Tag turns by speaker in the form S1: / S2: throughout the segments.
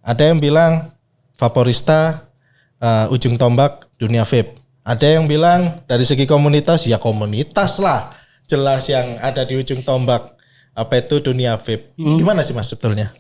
S1: Ada yang bilang Vaporista ujung tombak dunia vape. Ada yang bilang dari segi komunitas ya komunitas lah. Jelas yang ada di ujung tombak apa itu dunia vape. Gimana sih Mas sebetulnya?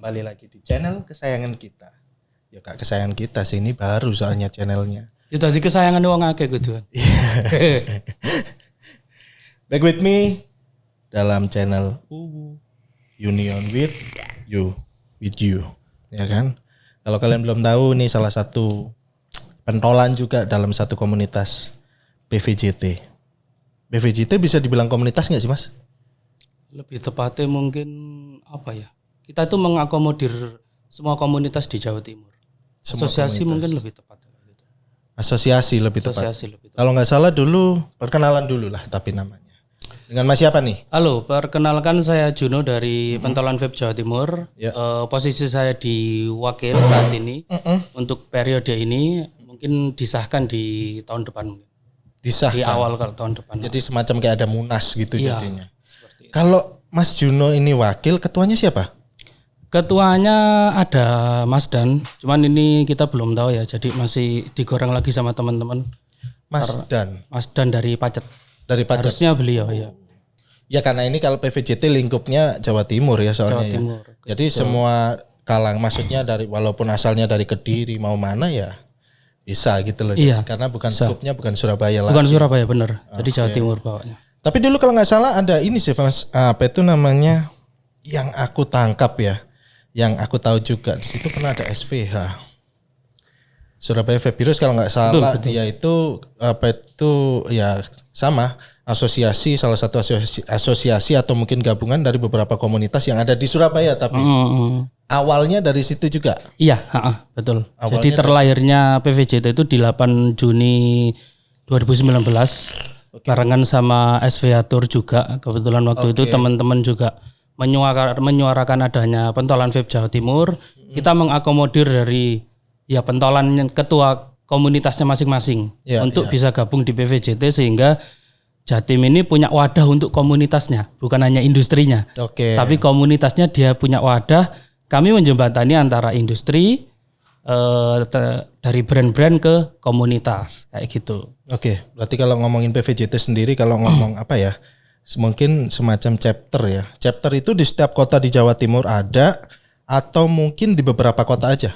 S1: Kembali lagi di channel kesayangan kita. Ya kak kesayangan kita sih, ini baru soalnya channelnya.
S2: Ya tadi kesayangan wong akeh gitu.
S1: Back with me dalam channel Union with you, ya kan? Kalau kalian belum tahu, ini salah satu pentolan juga dalam satu komunitas PVJT. PVJT bisa dibilang komunitas nggak sih Mas?
S2: Lebih tepatnya mungkin apa ya? Kita itu mengakomodir semua komunitas di Jawa Timur.
S1: Semua
S2: asosiasi
S1: komunitas.
S2: mungkin lebih tepat.
S1: Asosiasi lebih tepat.
S2: Asosiasi lebih tepat.
S1: Kalau nggak salah dulu perkenalan dulu lah tapi namanya. Dengan Mas siapa nih?
S2: Halo, perkenalkan saya Juno dari Pentolan Vape Jawa Timur.
S1: Ya.
S2: Posisi saya di wakil saat ini. Untuk periode ini mungkin disahkan di tahun depan.
S1: Disahkan.
S2: Di awal tahun depan.
S1: Jadi semacam kayak ada munas gitu
S2: Iya,
S1: jadinya. Kalau Mas Juno ini wakil, ketuanya siapa?
S2: Ketuanya ada Mas Dan, cuman ini kita belum tahu ya, jadi masih digoreng lagi sama teman-teman.
S1: Mas Dan
S2: Mas Dan dari Pacet.
S1: dari Pacet.
S2: Harusnya beliau ya.
S1: Ya karena ini kalau PVJT lingkupnya Jawa Timur ya soalnya.
S2: Jawa Timur,
S1: ya. Jadi semua kalang maksudnya dari walaupun asalnya dari Kediri mau mana ya bisa gitu loh.
S2: Iya,
S1: Karena bukan skupnya bukan Surabaya lah.
S2: Bukan Surabaya bener, jadi Jawa Timur bawanya.
S1: Tapi dulu kalau nggak salah ada ini sih Mas, apa itu namanya yang aku tangkap ya, yang aku tahu juga di situ pernah ada SVH. Surabaya Vape Heroes kalau nggak salah
S2: Betul.
S1: dia itu apa itu ya sama asosiasi, salah satu asosiasi atau mungkin gabungan dari beberapa komunitas yang ada di Surabaya tapi awalnya dari situ juga.
S2: Iya, betul.
S1: Awalnya
S2: Jadi terlahirnya PVJT itu di 8 Juni 2019 barengan sama SVH Tour juga. Kebetulan waktu itu teman-teman juga menyuarakan adanya pentolan vape Jawa Timur. Kita mengakomodir dari ya pentolan ketua komunitasnya masing-masing untuk bisa gabung di PVJT sehingga Jatim ini punya wadah untuk komunitasnya, bukan hanya industrinya. Tapi komunitasnya dia punya wadah. Kami menjembatani antara industri dari brand-brand ke komunitas kayak gitu.
S1: Berarti kalau ngomongin PVJT sendiri kalau ngomong apa ya? Mungkin semacam chapter ya. Chapter itu di setiap kota di Jawa Timur ada atau mungkin di beberapa kota aja?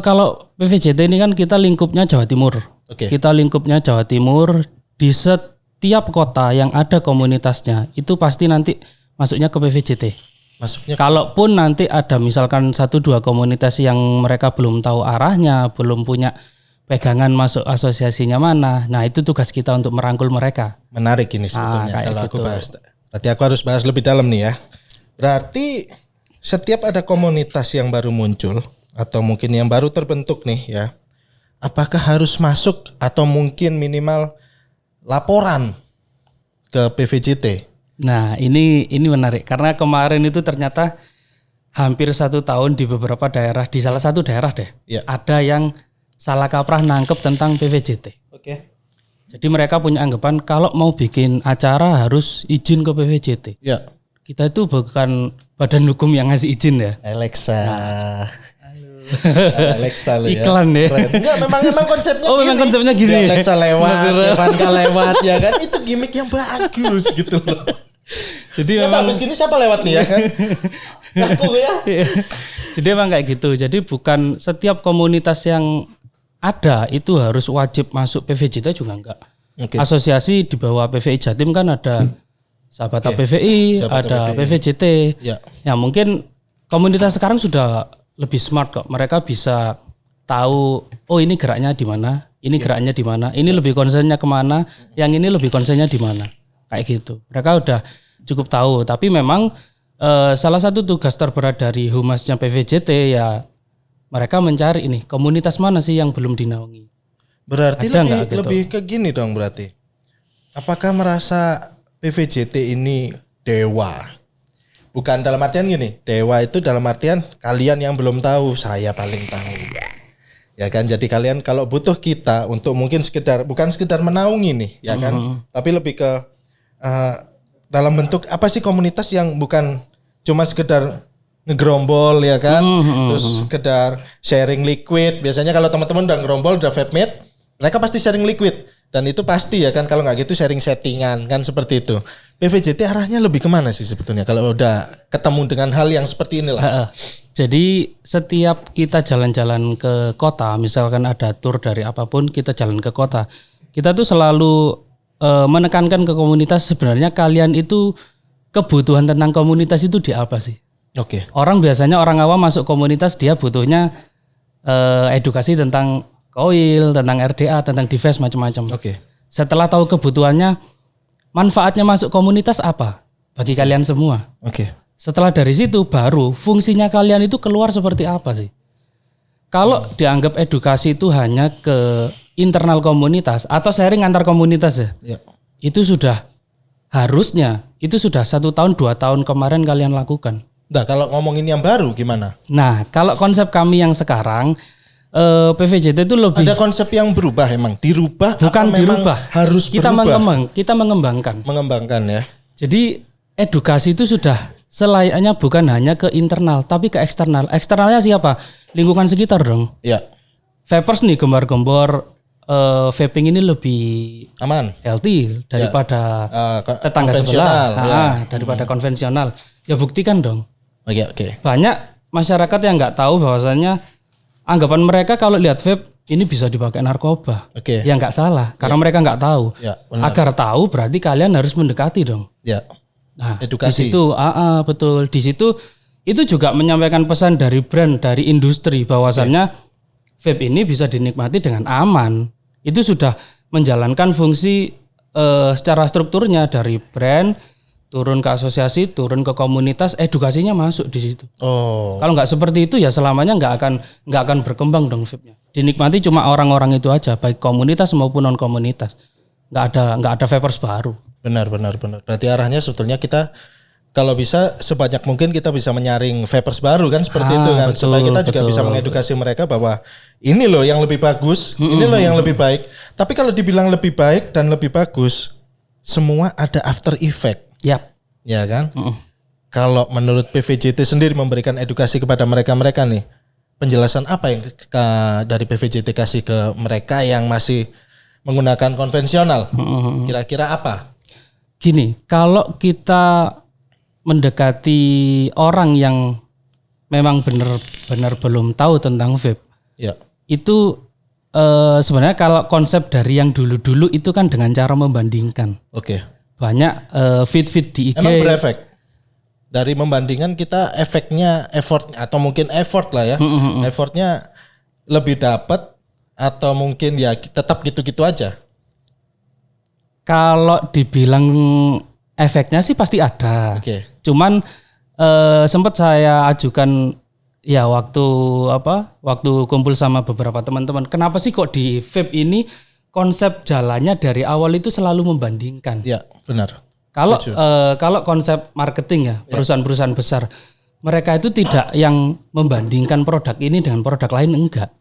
S2: Kalau PVJT ini kan kita lingkupnya Jawa Timur. Kita lingkupnya Jawa Timur, di setiap kota yang ada komunitasnya itu pasti nanti masuknya ke PVJT.
S1: Masuknya.
S2: Kalaupun nanti ada misalkan 1-2 komunitas yang mereka belum tahu arahnya, belum punya pegangan masuk asosiasinya mana. Nah, itu tugas kita untuk merangkul mereka.
S1: Menarik ini sebetulnya kalau
S2: gitu.
S1: aku bahas. Berarti aku harus bahas lebih dalam nih ya. Berarti setiap ada komunitas yang baru muncul atau mungkin yang baru terbentuk nih ya. Apakah harus masuk atau mungkin minimal laporan ke PVJT?
S2: Nah, ini menarik karena kemarin itu ternyata hampir 1 tahun di beberapa daerah, di salah satu daerah deh, ada yang salah kaprah nangkep tentang PVJT. Jadi mereka punya anggapan kalau mau bikin acara harus izin ke PVJT.
S1: Ya.
S2: Kita itu bukan badan hukum yang ngasih izin ya.
S1: Alexa. Alexa lu ya.
S2: Iklan ya.
S1: Enggak, memang konsepnya
S2: gini. Memang konsepnya gini.
S1: Ya, Alexa lewat, Jepanka lewat ya kan. Itu gimmick yang bagus gitu loh.
S2: Jadi
S1: memang habis gini siapa lewat nih ya kan? Aku ya.
S2: Jadi emang kayak gitu. Jadi bukan setiap komunitas yang ada itu harus wajib masuk PVJT juga enggak. Asosiasi di bawah PVI Jatim kan ada Sahabat PVI, ada PVJT. Ya mungkin komunitas sekarang sudah lebih smart kok. Mereka bisa tahu oh ini geraknya di mana, ini geraknya di mana, ini lebih concernnya kemana, yang ini lebih concernnya di mana. Kayak gitu. Mereka udah cukup tahu. Tapi memang salah satu tugas terberat dari humasnya PVJT ya mereka mencari ini komunitas mana sih yang belum dinaungi.
S1: Berarti lebih ke gini dong berarti. Apakah merasa PVJT ini dewa. Bukan dalam artian gini, dewa itu dalam artian kalian yang belum tahu, saya paling tahu. Ya kan, jadi kalian kalau butuh kita untuk mungkin bukan sekedar menaungi nih, ya kan, tapi lebih ke dalam bentuk apa sih komunitas yang bukan cuma sekedar ngegrombol ya kan, terus sekedar sharing liquid. Biasanya kalau teman-teman udah ngegrombol, udah vape mate, mereka pasti sharing liquid. Dan itu pasti ya kan, kalau nggak gitu sharing settingan kan seperti itu. PVJT arahnya lebih kemana sih sebetulnya kalau udah ketemu dengan hal yang seperti inilah?
S2: Jadi setiap kita jalan-jalan ke kota, misalkan ada tour dari apapun, kita jalan ke kota, kita tuh selalu menekankan ke komunitas, sebenarnya kalian itu kebutuhan tentang komunitas itu di apa sih?
S1: Oke.
S2: Orang biasanya orang awam masuk komunitas dia butuhnya edukasi tentang koil, tentang RDA, tentang device macam-macam.
S1: Oke.
S2: Setelah tahu kebutuhannya, manfaatnya masuk komunitas apa bagi kalian semua?
S1: Oke.
S2: Setelah dari situ baru fungsinya kalian itu keluar seperti apa sih? Kalau dianggap edukasi itu hanya ke internal komunitas atau sharing antar komunitas ya. Itu sudah harusnya itu sudah 1 tahun 2 tahun kemarin kalian lakukan.
S1: Nah kalau ngomongin yang baru gimana?
S2: Nah kalau konsep kami yang sekarang PVJT itu lebih
S1: ada konsep yang berubah emang dirubah
S2: bukan
S1: apa memang
S2: dirubah
S1: harus
S2: kita
S1: berubah?
S2: kita mengembangkan
S1: Ya.
S2: Jadi edukasi itu sudah selayaknya bukan hanya ke internal tapi ke eksternal. Eksternalnya siapa? Lingkungan sekitar dong.
S1: Ya.
S2: Vapers nih gembar-gembor vaping ini lebih
S1: aman,
S2: healthy daripada tetangga
S1: konvensional,
S2: sebelah, daripada konvensional. Ya buktikan dong.
S1: Oke.
S2: Banyak masyarakat yang nggak tahu bahwasannya anggapan mereka kalau lihat vape ini bisa dipakai narkoba.
S1: Oke.
S2: Ya nggak salah karena mereka nggak tahu.
S1: Ya, benar.
S2: Agar tahu berarti kalian harus mendekati dong.
S1: Ya.
S2: Nah,
S1: edukasi.
S2: Di situ, betul. Di situ itu juga menyampaikan pesan dari brand, dari industri bahwasannya vape ini bisa dinikmati dengan aman. Itu sudah menjalankan fungsi secara strukturnya dari brand turun ke asosiasi, turun ke komunitas, edukasinya masuk di situ.
S1: Oh.
S2: Kalau nggak seperti itu ya selamanya nggak akan berkembang dong vape-nya. Dinikmati cuma orang-orang itu aja, baik komunitas maupun non komunitas. Nggak ada vapers baru.
S1: Benar. Berarti arahnya sebetulnya kita kalau bisa sebanyak mungkin kita bisa menyaring vapers baru kan seperti itu kan, supaya kita juga bisa mengedukasi mereka bahwa ini loh yang lebih bagus, ini loh yang lebih baik. Tapi kalau dibilang lebih baik dan lebih bagus, semua ada after effect.
S2: Yap.
S1: Ya kan? Kalau menurut PVJT sendiri memberikan edukasi kepada mereka-mereka nih, penjelasan apa yang dari PVJT kasih ke mereka yang masih menggunakan konvensional? Kira-kira apa?
S2: Gini, kalau kita mendekati orang yang memang benar-benar belum tahu tentang vape, itu sebenarnya kalau konsep dari yang dulu-dulu itu kan dengan cara membandingkan.
S1: Oke.
S2: Banyak feed di IG.
S1: Emang berefek? Dari membandingkan kita efeknya effort atau mungkin effort lah ya. Effortnya lebih dapat atau mungkin ya tetap gitu-gitu aja?
S2: Kalau dibilang efeknya sih pasti ada.
S1: Oke.
S2: Cuman sempat saya ajukan ya waktu kumpul sama beberapa teman-teman. Kenapa sih kok di vape ini konsep jalannya dari awal itu selalu membandingkan?
S1: Ya, benar.
S2: Kalau konsep marketing ya, perusahaan-perusahaan besar, mereka itu tidak yang membandingkan produk ini dengan produk lain, enggak.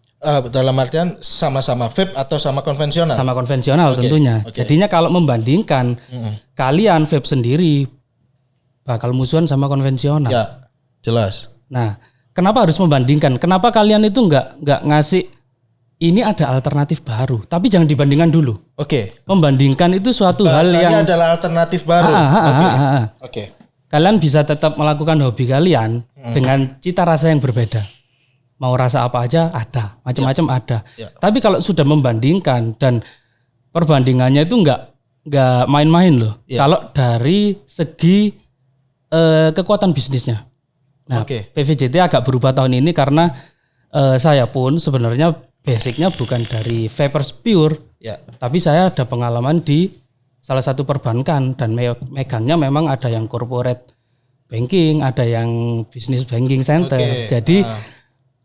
S1: Dalam artian sama-sama vape atau sama konvensional?
S2: Sama konvensional tentunya. Jadinya kalau membandingkan, kalian vape sendiri bakal musuhan sama konvensional.
S1: Ya, jelas.
S2: Nah, kenapa harus membandingkan? Kenapa kalian itu enggak ngasih ini ada alternatif baru, tapi jangan dibandingkan dulu.
S1: Oke.
S2: Membandingkan itu suatu hal yang
S1: adalah alternatif baru. Oke.
S2: Kalian bisa tetap melakukan hobi kalian dengan cita rasa yang berbeda. Mau rasa apa aja ada, macam-macam ada. Tapi kalau sudah membandingkan dan perbandingannya itu enggak main-main loh. Kalau dari segi kekuatan bisnisnya. Nah, PVJT agak berubah tahun ini karena saya pun sebenarnya basicnya bukan dari vapers pure, tapi saya ada pengalaman di salah satu perbankan dan megangnya memang ada yang corporate banking, ada yang business banking center. Jadi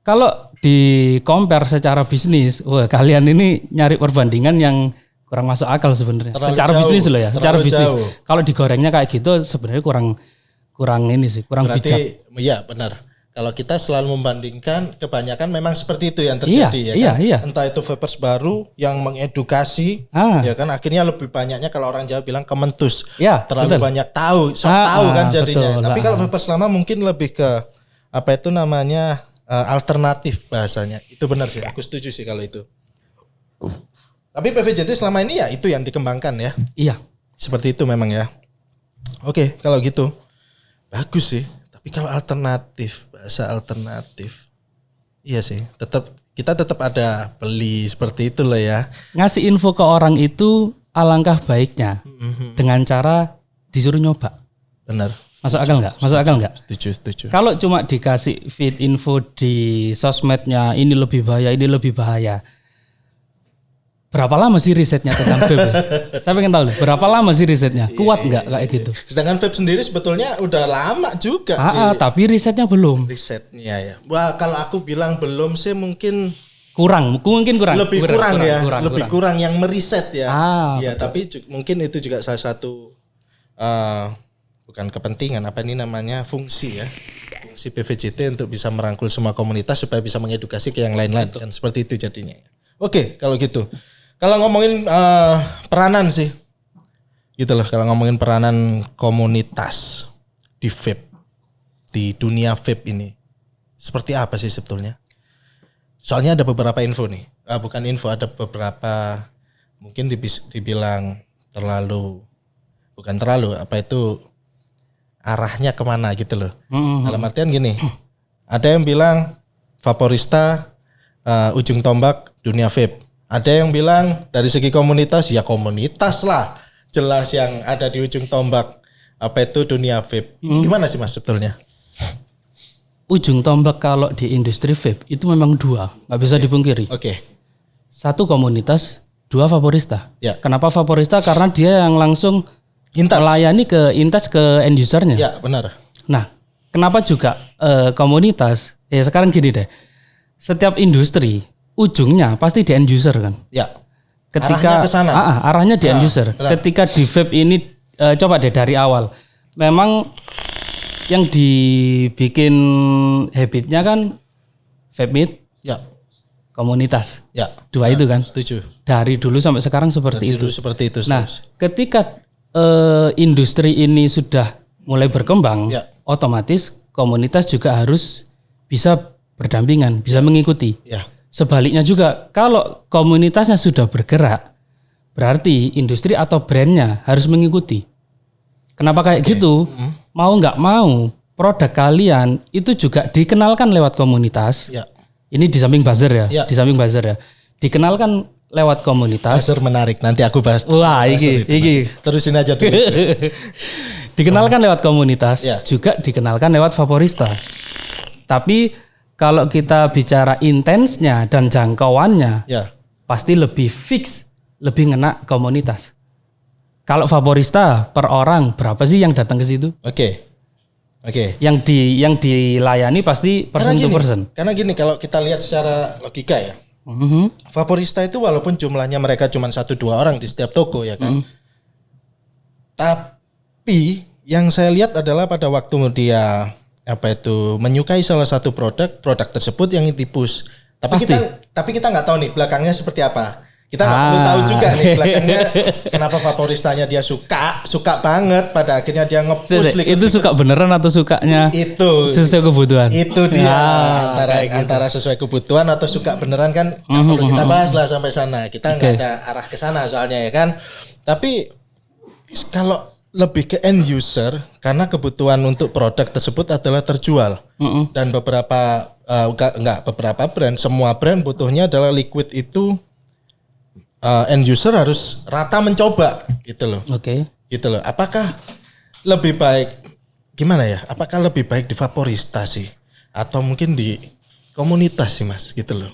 S2: kalau di compare secara bisnis, wah kalian ini nyari perbandingan yang kurang masuk akal sebenarnya.
S1: Terlalu
S2: Secara
S1: jauh,
S2: bisnis loh ya, secara
S1: terlalu
S2: bisnis.
S1: jauh.
S2: Kalau digorengnya kayak gitu sebenarnya kurang ini sih, kurang bijak.
S1: Berarti iya benar. Kalau kita selalu membandingkan, kebanyakan memang seperti itu yang terjadi ya kan.
S2: Iya.
S1: Entah itu vapers baru yang mengedukasi, ya kan. Akhirnya lebih banyaknya kalau orang Jawa bilang kementus, terlalu banyak tahu, tahu kan jadinya.
S2: Betul.
S1: Tapi kalau vapers lama mungkin lebih ke apa itu namanya alternatif bahasanya. Itu benar sih, aku setuju sih kalau itu. Tapi PVJT selama ini ya itu yang dikembangkan ya.
S2: Iya.
S1: Seperti itu memang ya. Oke, kalau gitu bagus sih. Tapi kalau alternatif, bahasa alternatif, iya sih. Kita tetap ada beli seperti itu loh ya.
S2: Ngasih info ke orang itu alangkah baiknya dengan cara disuruh nyoba.
S1: Benar.
S2: Masuk akal nggak? Masuk akal nggak?
S1: Setuju.
S2: Kalau cuma dikasih feed info di sosmednya ini lebih bahaya. Berapa lama sih risetnya tentang vape? Saya pengen tahu loh, berapa lama sih risetnya? Kuat nggak kayak gitu?
S1: Sedangkan vape sendiri sebetulnya udah lama juga.
S2: Tapi risetnya belum.
S1: Risetnya ya. Wah, kalau aku bilang belum sih mungkin
S2: kurang.
S1: Lebih kurang yang meriset ya. Ya, tapi mungkin itu juga salah satu bukan kepentingan, apa ini namanya, fungsi ya. Fungsi PVJT untuk bisa merangkul semua komunitas supaya bisa mengedukasi ke yang lain-lain kan, seperti itu jadinya. Oke, kalau gitu. Kalau ngomongin peranan sih, gitu loh. Kalau ngomongin peranan komunitas di vape, di dunia vape ini, seperti apa sih sebetulnya? Soalnya ada beberapa info nih, bukan info, ada beberapa mungkin dibilang bukan terlalu, apa itu arahnya kemana gitu loh. Dalam artian gini, ada yang bilang Vaporista ujung tombak dunia vape. Ada yang bilang dari segi komunitas, ya komunitas lah. Jelas yang ada di ujung tombak apa itu dunia vape. Ini gimana sih Mas sebetulnya?
S2: Ujung tombak kalau di industri vape itu memang dua, nggak bisa dipungkiri. Satu komunitas, dua Vaporista. Kenapa Vaporista? Karena dia yang langsung melayani ke end usernya.
S1: Ya benar.
S2: Nah, kenapa juga komunitas? Sekarang gini deh, setiap industri ujungnya pasti di end user kan.
S1: Ya.
S2: Ketika arahnya di end user. Benar. Ketika di vape ini coba deh dari awal. Memang yang dibikin habitnya kan vape meet, komunitas. Dua itu kan.
S1: Setuju.
S2: Dari dulu sampai sekarang seperti itu. Nah, ketika industri ini sudah mulai berkembang, otomatis komunitas juga harus bisa berdampingan, bisa mengikuti. Sebaliknya juga, kalau komunitasnya sudah bergerak, berarti industri atau brandnya harus mengikuti. Kenapa kayak gitu? Mau nggak mau, produk kalian itu juga dikenalkan lewat komunitas. Ini di samping buzzer ya, di samping buzzer ya. Dikenalkan lewat komunitas.
S1: Buzzer menarik, nanti aku bahas.
S2: Wah, iki.
S1: Terusin aja dulu.
S2: Dikenalkan lewat komunitas, juga dikenalkan lewat Vaporista. Tapi kalau kita bicara intensnya dan jangkauannya, pasti lebih fix, lebih ngena komunitas. Kalau Vaporista per orang berapa sih yang datang ke situ? Oke. Yang dilayani pasti person to person.
S1: Karena gini, kalau kita lihat secara logika ya, Vaporista itu walaupun jumlahnya mereka cuma 1-2 orang di setiap toko ya kan, tapi yang saya lihat adalah pada waktu dia menyukai salah satu produk tersebut yang di-push. Tapi kita nggak tahu nih belakangnya seperti apa. Kita nggak perlu tahu juga nih belakangnya kenapa Vaporistanya dia suka banget, pada akhirnya dia nge-push.
S2: Itu suka beneran atau sukanya itu sesuai kebutuhan?
S1: Itu dia antara sesuai kebutuhan atau suka beneran kan nggak perlu kita bahas lah sampai sana. Kita nggak ada arah ke sana soalnya ya kan. Tapi kalau lebih ke end user, karena kebutuhan untuk produk tersebut adalah terjual. Dan beberapa brand, semua brand butuhnya adalah liquid itu end user harus rata mencoba gitu loh. Gitu loh. Apakah lebih baik gimana ya? Apakah lebih baik di Vaporista sih atau mungkin di komunitas sih Mas gitu loh.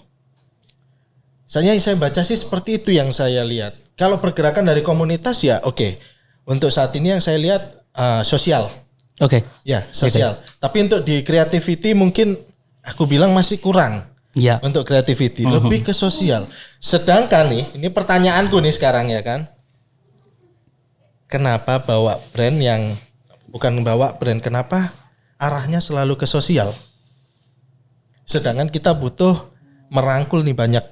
S1: Saya baca sih seperti itu yang saya lihat. Kalau pergerakan dari komunitas ya untuk saat ini yang saya lihat sosial. Ya, sosial. Tapi untuk di creativity mungkin aku bilang masih kurang.
S2: Ya.
S1: Untuk creativity, lebih ke sosial. Sedangkan nih, ini pertanyaanku nih sekarang ya kan. Kenapa kenapa arahnya selalu ke sosial? Sedangkan kita butuh merangkul nih banyak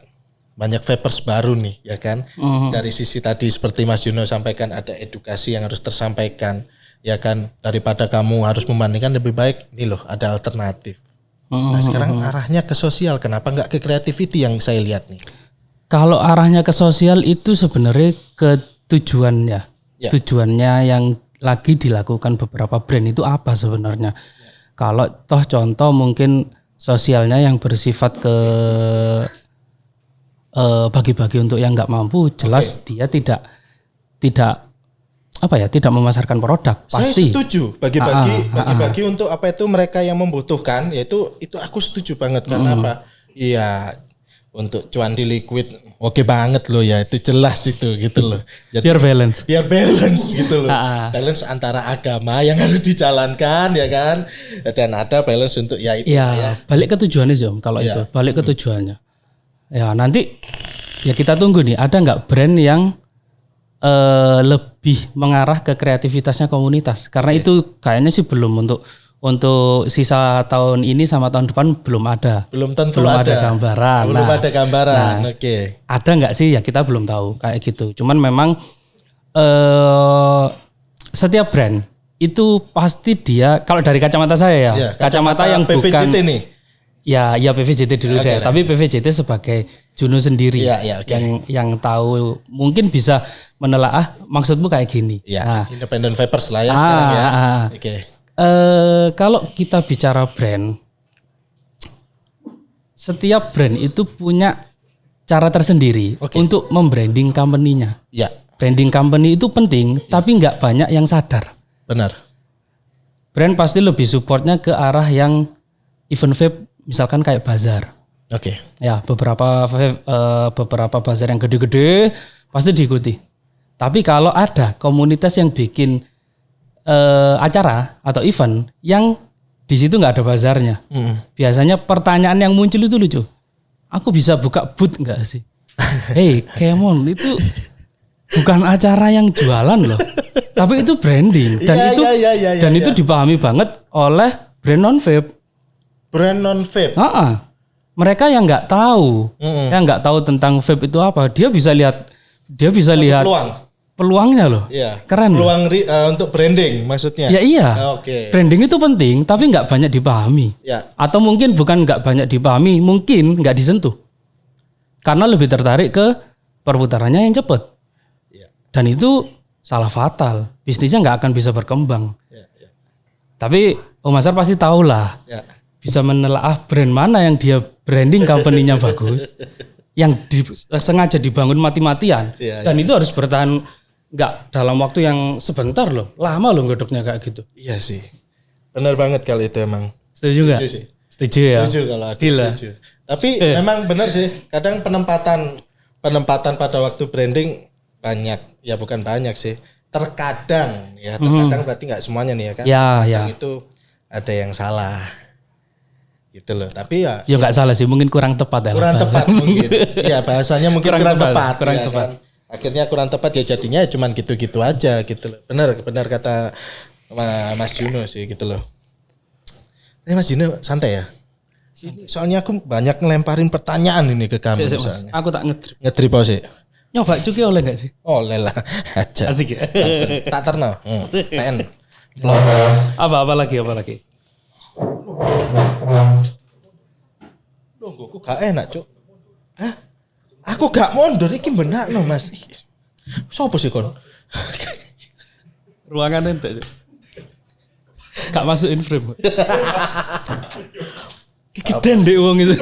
S1: vapers baru nih ya kan. Dari sisi tadi seperti Mas Juno sampaikan ada edukasi yang harus tersampaikan ya kan, daripada kamu harus membandingkan lebih baik nih loh ada alternatif. Nah sekarang arahnya ke sosial, kenapa nggak ke creativity yang saya lihat nih?
S2: Kalau arahnya ke sosial itu sebenarnya ke tujuannya. Ya. Tujuannya yang lagi dilakukan beberapa brand itu apa sebenarnya? Kalau toh contoh mungkin sosialnya yang bersifat ke bagi-bagi untuk yang nggak mampu, jelas dia tidak tidak memasarkan produk. Pasti.
S1: Saya setuju bagi-bagi untuk apa itu mereka yang membutuhkan, yaitu itu aku setuju banget karena apa? Iya, untuk cuan di liquid oke banget loh ya, itu jelas itu gitu loh. Jadi, biar balance gitu loh. Balance antara agama yang harus dijalankan ya kan, dan ada balance untuk ya itu
S2: ya. Balik ke tujuannya Zom, kalau itu balik ke tujuannya. Ya nanti ya kita tunggu nih, ada nggak brand yang lebih mengarah ke kreativitasnya komunitas, karena itu kayaknya sih belum untuk sisa tahun ini sama tahun depan belum ada.
S1: Belum
S2: ada gambaran.
S1: Ada gambaran.
S2: Ada nggak sih ya kita belum tahu kayak gitu. Cuman memang setiap brand itu pasti dia, kalau dari kacamata saya ya, kacamata yang PVJT bukan nih. Ya PVJT dulu deh. Tapi PVJT sebagai Juno sendiri yang tahu mungkin bisa menelaah maksudmu kayak gini.
S1: Ya, independent vapers lah ya sekarang ya.
S2: Kalau kita bicara brand, setiap brand itu punya cara tersendiri untuk membranding company-nya. Ya. Branding company itu penting, tapi nggak banyak yang sadar.
S1: Benar.
S2: Brand pasti lebih supportnya ke arah yang event vape, misalkan kayak bazar. Ya, beberapa bazar yang gede-gede pasti diikuti. Tapi kalau ada komunitas yang bikin acara atau event yang di situ nggak ada bazarnya, biasanya pertanyaan yang muncul itu lucu. Aku bisa buka booth nggak sih? Hey, come on, itu bukan acara yang jualan loh, tapi itu branding dan itu dipahami banget oleh brand non vape.
S1: Brand non vape.
S2: Mereka yang nggak tahu, yang nggak tahu tentang vape itu apa, dia bisa lihat peluangnya loh. Iya. Keren.
S1: Peluang untuk branding maksudnya.
S2: Ya iya. Branding itu penting tapi nggak banyak dipahami. Ya. Atau mungkin bukan nggak banyak dipahami, mungkin nggak disentuh. Karena lebih tertarik ke perputarannya yang cepat. Ya. Dan itu salah fatal. Bisnisnya nggak akan bisa berkembang. Ya. Tapi Om Mazhar pasti tahu lah. Ya. Bisa menelaah brand mana yang dia branding company-nya bagus. Yang sengaja dibangun mati-matian. Ya, dan itu harus bertahan nggak dalam waktu yang sebentar loh, lama loh godoknya kayak gitu.
S1: Iya sih, benar banget kalau itu emang.
S2: Setuju nggak? Setuju ya.
S1: Setuju kalau aku setuju. Tapi memang benar sih, kadang penempatan pada waktu branding banyak, ya bukan banyak sih. Terkadang berarti nggak semuanya nih ya kan. Kadang itu ada yang salah. Gitu loh. Tapi ya
S2: nggak salah sih, mungkin kurang tepat ya.
S1: Kurang tepat mungkin. Iya, bahasanya mungkin kurang tepat.
S2: Kurang tepat.
S1: Kan? Akhirnya kurang tepat ya, jadinya cuman gitu-gitu aja gitu loh. Benar kata Mas Juno sih gitu loh. Mas Juno santai ya. Soalnya aku banyak ngelemparin pertanyaan ini ke kamu misalnya.
S2: Aku tak ngetrip.
S1: Ngetrip sih.
S2: Nyoba cuki oleh enggak sih?
S1: Oleh lah aja.
S2: Asik ya.
S1: Tak terno. PN.
S2: Apa lagi?
S1: Loh, kok gak enak, Cuk. Hah? Aku gak mundur iki benakno, Mas. Sopo sih kon?
S2: Ruangan entek. Gak masukin frame. Geden deh uang itu.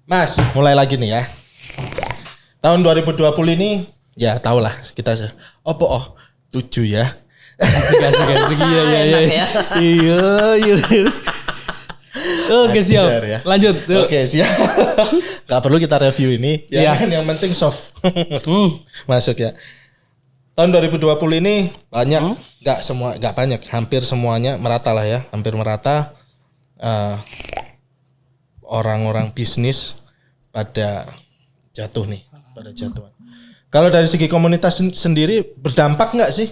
S1: Mas, mulai lagi nih ya. Tahun 2020 ini ya tahulah kita 7 ya.
S2: Asik. Iya. Oke siap. Ya. Lanjut.
S1: Oke siap. Gak perlu kita review ini. Ya kan yang penting soft. Masuk ya. Tahun 2020 ini banyak, gak banyak, hampir semuanya merata lah ya, hampir merata. orang-orang bisnis pada jatuh. Kalau dari segi komunitas sendiri berdampak nggak sih?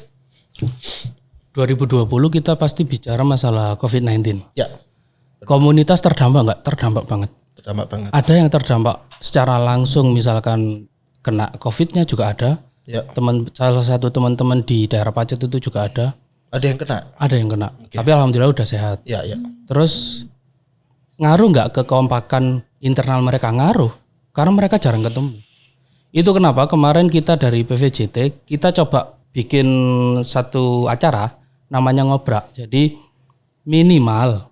S2: 2020 kita pasti bicara masalah COVID-19.
S1: Ya.
S2: Komunitas terdampak nggak? Terdampak banget.
S1: Terdampak banget.
S2: Ada yang terdampak secara langsung, misalkan kena COVID-nya juga ada.
S1: Ya.
S2: Salah satu teman-teman di daerah Pacet itu juga ada.
S1: Ada yang kena.
S2: Ada yang kena. Okay. Tapi alhamdulillah udah sehat.
S1: Ya.
S2: Terus ngaruh nggak ke kekompakan internal mereka? Ngaruh, karena mereka jarang ketemu. Itu kenapa kemarin kita dari PVJT kita coba bikin satu acara namanya ngobrak. Jadi minimal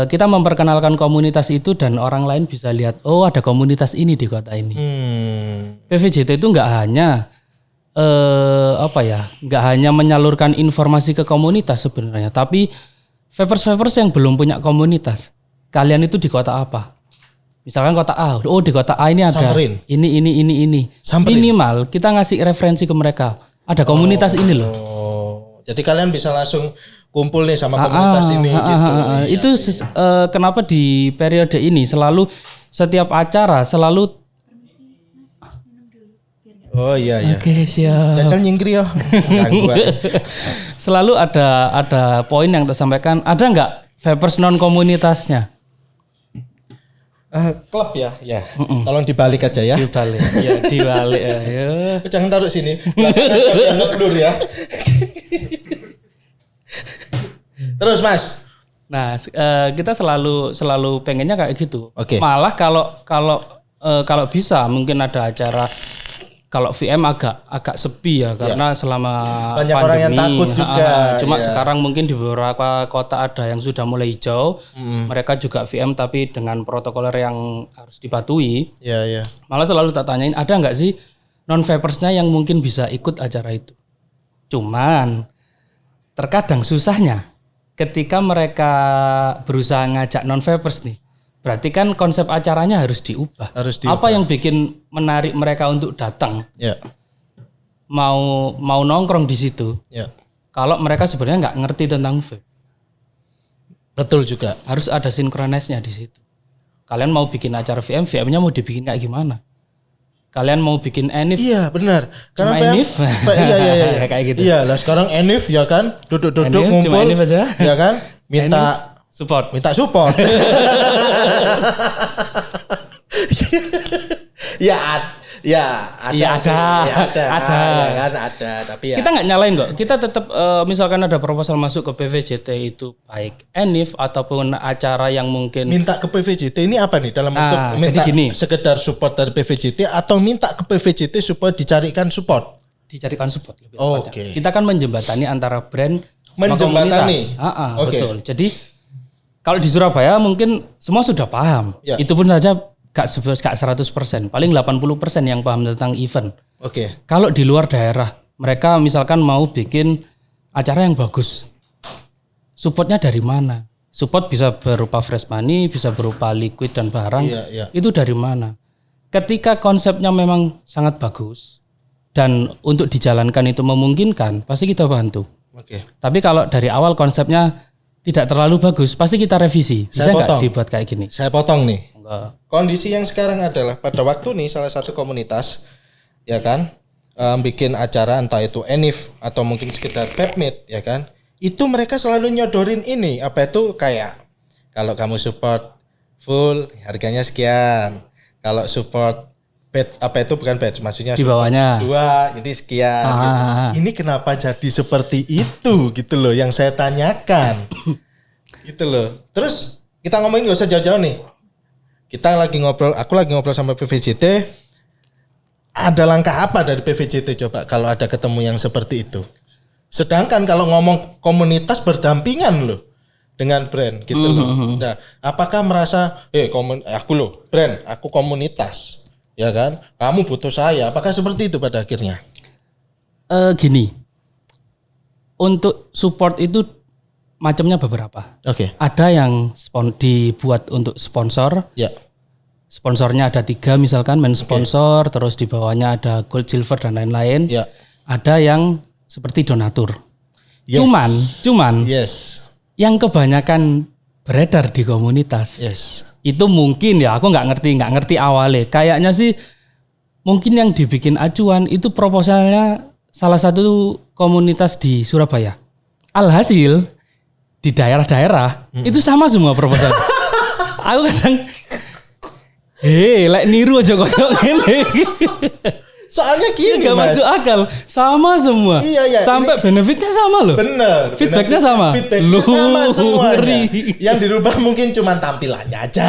S2: kita memperkenalkan komunitas itu dan orang lain bisa lihat, oh ada komunitas ini di kota ini. PVJT itu nggak hanya nggak hanya menyalurkan informasi ke komunitas sebenarnya, tapi vapers yang belum punya komunitas, kalian itu di kota apa? Misalkan kota A, oh di kota A ini ada
S1: Samperin.
S2: ini.
S1: Samperin.
S2: Minimal kita ngasih referensi ke mereka. Ada komunitas ini loh.
S1: Jadi kalian bisa langsung kumpul nih sama komunitas ini gitu.
S2: Itu kenapa di periode ini selalu setiap acara selalu.
S1: Oh iya.
S2: Oke, siap.
S1: Jajal nyingkri yo.
S2: Selalu ada poin yang tersampaikan. Ada nggak vapers non komunitasnya?
S1: Klub ya. Tolong dibalik aja ya.
S2: Dibalik ya.
S1: Jangan taruh sini. Jangan ngeblur ya. Terus Mas.
S2: Nah, kita selalu pengennya kayak gitu.
S1: Okay.
S2: Malah kalau bisa mungkin ada acara. Kalau VM agak sepi ya karena selama
S1: banyak
S2: pandemi,
S1: orang yang takut juga.
S2: Cuma sekarang mungkin di beberapa kota ada yang sudah mulai hijau. Mereka juga VM tapi dengan protokoler yang harus dipatuhi.
S1: Iya.
S2: Malah selalu tak tanyain, ada nggak sih non vapersnya yang mungkin bisa ikut acara itu? Cuman terkadang susahnya ketika mereka berusaha ngajak non vapers nih. Berarti kan konsep acaranya harus diubah. Apa yang bikin menarik mereka untuk datang?
S1: Ya.
S2: Mau nongkrong di situ.
S1: Ya.
S2: Kalau mereka sebenarnya nggak ngerti tentang vape.
S1: Betul juga.
S2: Harus ada sinkronisnya di situ. Kalian mau bikin acara VM-nya mau dibikin kayak gimana? Kalian mau bikin Enif?
S1: Iya benar.
S2: Karena Enif?
S1: Iya.
S2: Kayak gitu.
S1: Iya lah sekarang Enif ya kan, duduk-duduk
S2: Enif,
S1: ngumpul.
S2: cuma Enif aja.
S1: Ya kan, minta
S2: support.
S1: Ada. Tapi ya.
S2: Kita nggak nyalain kok. Kita tetap misalkan ada proposal masuk ke PVJT itu baik Enif ataupun acara yang mungkin
S1: minta ke PVJT ini apa nih dalam bentuk minta sekedar support dari PVJT atau minta ke PVJT supaya dicarikan support?
S2: Dicarikan support lebih
S1: Oke.
S2: Kita kan menjembatani antara brand sama
S1: menjembatani.
S2: komunitas. Betul. Jadi kalau di Surabaya mungkin semua sudah paham. Ya. Itu pun saja gak 100%, paling 80% yang paham tentang event.
S1: Oke.
S2: Kalau di luar daerah, mereka misalkan mau bikin acara yang bagus. Supportnya dari mana? Support bisa berupa fresh money, bisa berupa liquid dan barang.
S1: Iya.
S2: Itu dari mana? Ketika konsepnya memang sangat bagus dan untuk dijalankan itu memungkinkan, pasti kita bantu.
S1: Oke.
S2: Tapi kalau dari awal konsepnya tidak terlalu bagus, pasti kita revisi. Bisa nggak dibuat kayak gini?
S1: Saya potong nih.
S2: Enggak.
S1: Kondisi yang sekarang adalah pada waktu nih salah satu komunitas, ya kan, bikin acara entah itu Enif atau mungkin sekedar vape meet, ya kan, itu mereka selalu nyodorin ini, apa itu kayak kalau kamu support full harganya sekian, kalau support batch apa itu bukan batch, maksudnya
S2: di bawahnya
S1: 2 jadi sekian. Gitu. Ini kenapa jadi seperti itu gitu loh yang saya tanyakan. Gitu loh. Terus kita ngomongin gak usah jauh-jauh nih. Kita lagi ngobrol, aku lagi ngobrol sama PVJT. Ada langkah apa dari PVJT coba kalau ada ketemu yang seperti itu? Sedangkan kalau ngomong komunitas berdampingan loh dengan brand gitu loh. Nah, apakah merasa aku loh brand, aku komunitas. Ya kan? Kamu butuh saya. Apakah seperti itu pada akhirnya?
S2: Gini. Untuk support itu macamnya beberapa.
S1: Oke.
S2: Ada yang dibuat untuk sponsor.
S1: Ya.
S2: Sponsornya ada 3 misalkan main sponsor, terus di bawahnya ada gold, silver dan lain-lain.
S1: Ya.
S2: Ada yang seperti donatur.
S1: Yes.
S2: Cuman
S1: Yes.
S2: Yang kebanyakan beredar di komunitas.
S1: Yes.
S2: Itu mungkin ya, aku nggak ngerti awalnya. Kayaknya sih mungkin yang dibikin acuan itu proposalnya salah satu komunitas di Surabaya. Alhasil di daerah-daerah itu sama semua proposal. Aku kadang lek niru aja koyo ngene.
S1: Soalnya gini
S2: Gak
S1: Mas.
S2: masuk akal, sama semua.
S1: Iya,
S2: sampai benefitnya sama loh.
S1: Bener.
S2: Feedbacknya sama.
S1: Feedbacknya sama semuanya.
S2: Ngeri.
S1: Yang dirubah mungkin cuma tampilannya aja.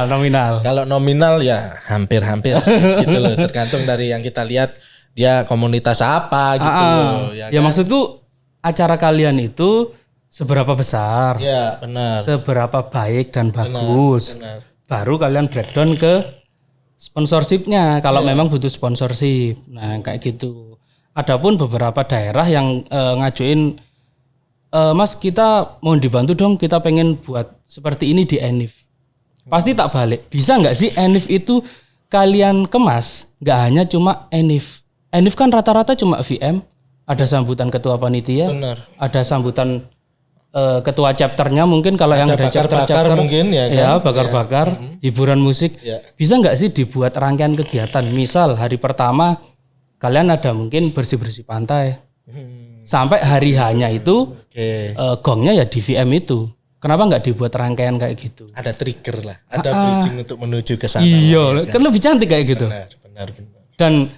S2: Nominal.
S1: Kalau nominal ya hampir sih, gitu loh. Tergantung dari yang kita lihat dia komunitas apa gitu loh.
S2: Ya maksudku acara kalian itu seberapa besar?
S1: Ya benar.
S2: Seberapa baik dan bagus.
S1: Benar.
S2: Baru kalian breakdown ke sponsorshipnya kalau memang butuh sponsorship. Nah kayak gitu. Adapun beberapa daerah yang ngajuin, Mas kita mau dibantu dong, kita pengen buat seperti ini di Enif. Pasti tak balik. Bisa nggak sih Enif itu kalian kemas? Nggak hanya cuma Enif. Enif kan rata-rata cuma VM. Ada sambutan ketua panitia.
S1: Benar.
S2: Ada sambutan ketua chapternya mungkin kalau yang ada chapter
S1: mungkin ya kan?
S2: Ya bakar-bakar, hiburan musik. Bisa nggak sih dibuat rangkaian kegiatan? Misal hari pertama kalian ada mungkin bersih-bersih pantai. Sampai hari hanya itu gongnya ya di VM itu. Kenapa nggak dibuat rangkaian kayak gitu?
S1: Ada trigger lah, ada bridging untuk menuju ke sana.
S2: Iya, kan lebih cantik kayak gitu.
S1: Benar.
S2: Dan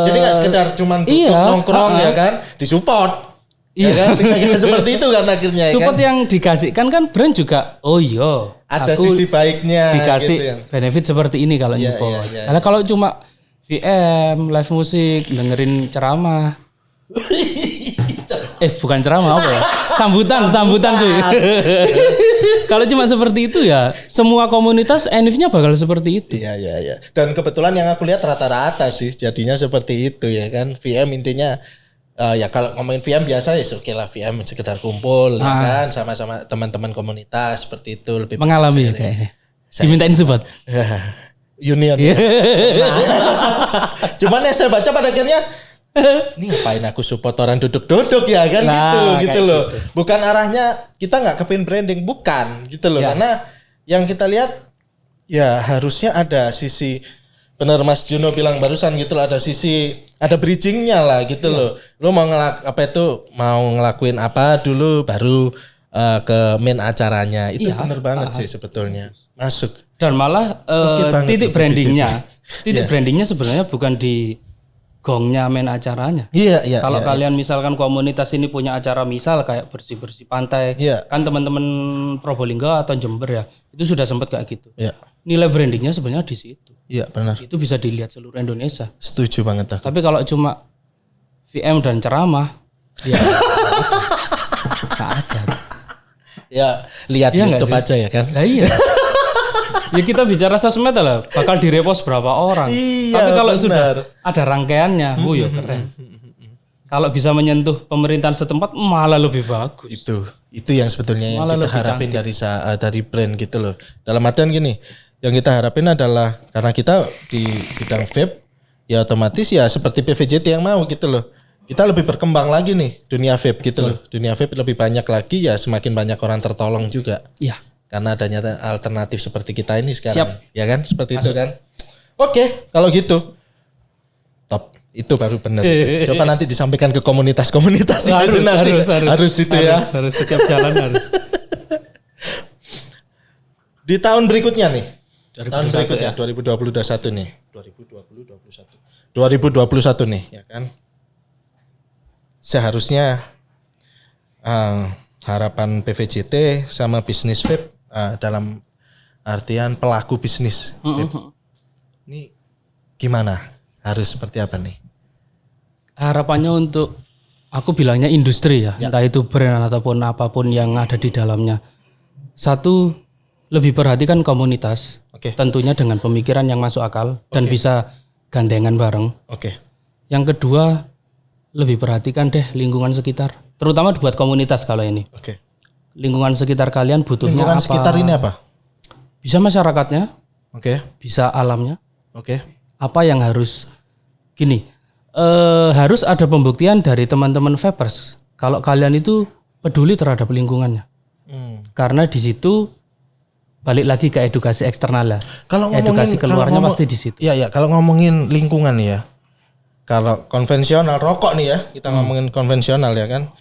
S1: jadi nggak sekedar cuman duduk nongkrong ya kan, disupport. Ya kan, kira-kira seperti itu kan akhirnya.
S2: Support
S1: kan?
S2: yang dikasihkan kan brand juga. Oh iya,
S1: ada
S2: aku
S1: sisi baiknya.
S2: Dikasih
S1: gitu ya.
S2: benefit seperti ini kalau nyupport. Karena kalau cuma VM, live musik, dengerin ceramah. Bukan ceramah apa ya? Sambutan cuy. Kalau cuma seperti itu ya, semua komunitas Enif-nya bakal seperti itu.
S1: Iya. Dan kebetulan yang aku lihat rata-rata sih jadinya seperti itu ya kan. VM intinya ya kalau ngomongin VM biasa ya oke lah, VM sekedar kumpul ya kan sama-sama teman-teman komunitas seperti itu, lebih
S2: mengalami ya kayaknya. Dimintain support.
S1: Union. Cuman yang saya baca pada akhirnya ini ngapain aku support orang duduk-duduk ya kan, gitu loh. Gitu. Bukan arahnya kita nggak kepin branding, bukan gitu loh. Karena yang kita lihat ya harusnya ada sisi, benar Mas Juno bilang barusan gitu loh, ada bridgingnya lah gitu loh. Lo mau ngelakuin apa dulu baru ke main acaranya. Itu benar banget sih sebetulnya. Masuk.
S2: Dan malah titik brandingnya sebenarnya bukan di gongnya main acaranya.
S1: Iya.
S2: Kalau kalian misalkan komunitas ini punya acara misal kayak bersih-bersih pantai, kan teman-teman Probolinggo atau Jember ya, itu sudah sempat kayak gitu.
S1: Iya.
S2: Nilai brandingnya sebenarnya di situ.
S1: Iya benar.
S2: Itu bisa dilihat seluruh Indonesia.
S1: Setuju banget aku.
S2: Tapi kalau cuma VM dan ceramah, ya nggak ada.
S1: Ya lihat ya, YouTube aja ya kan.
S2: Nah, iya. Ya kita bicara sosmed lah, bakal direpost berapa orang.
S1: Iya,
S2: tapi kalau
S1: benar.
S2: sudah ada rangkaiannya, ya keren. Kalau bisa menyentuh pemerintahan setempat malah lebih bagus.
S1: Itu yang sebetulnya yang
S2: malah
S1: kita harapin dari brand gitu loh. Dalam artian gini, yang kita harapin adalah karena kita di bidang vape, ya otomatis ya seperti PVJT yang mau gitu loh. Kita lebih berkembang lagi nih dunia vape gitu loh. Dunia vape lebih banyak lagi ya, semakin banyak orang tertolong juga.
S2: Iya.
S1: Karena adanya alternatif seperti kita ini sekarang.
S2: Siap.
S1: Ya kan? Seperti itu kan. Oke, kalau gitu. Top. Itu baru benar. Coba nanti disampaikan ke komunitas-komunitas harus itu ya.
S2: Harus setiap jalan harus.
S1: Di tahun berikutnya nih. Tahun berikutnya 2021 nih. 2021 nih ya kan. Seharusnya harapan PVJT sama bisnis vape dalam artian pelaku bisnis vape. Ini gimana? Harus seperti apa nih?
S2: Harapannya untuk, aku bilangnya industri ya. Entah itu brand ataupun apapun yang ada di dalamnya. Satu, lebih perhatikan komunitas. Tentunya dengan pemikiran yang masuk akal dan bisa gandengan bareng. Yang kedua, lebih perhatikan deh lingkungan sekitar. Terutama buat komunitas kalau ini. Lingkungan sekitar kalian butuhnya
S1: lingkungan
S2: apa?
S1: Sekitar ini apa?
S2: Bisa masyarakatnya. Bisa alamnya. Apa yang harus gini? Harus ada pembuktian dari teman-teman vapers kalau kalian itu peduli terhadap lingkungannya. Karena di situ balik lagi ke edukasi eksternal lah.
S1: Kalau
S2: edukasi keluarnya pasti di situ.
S1: Iya, kalau ngomongin lingkungan nih ya. Kalau konvensional rokok nih ya, kita ngomongin konvensional ya kan.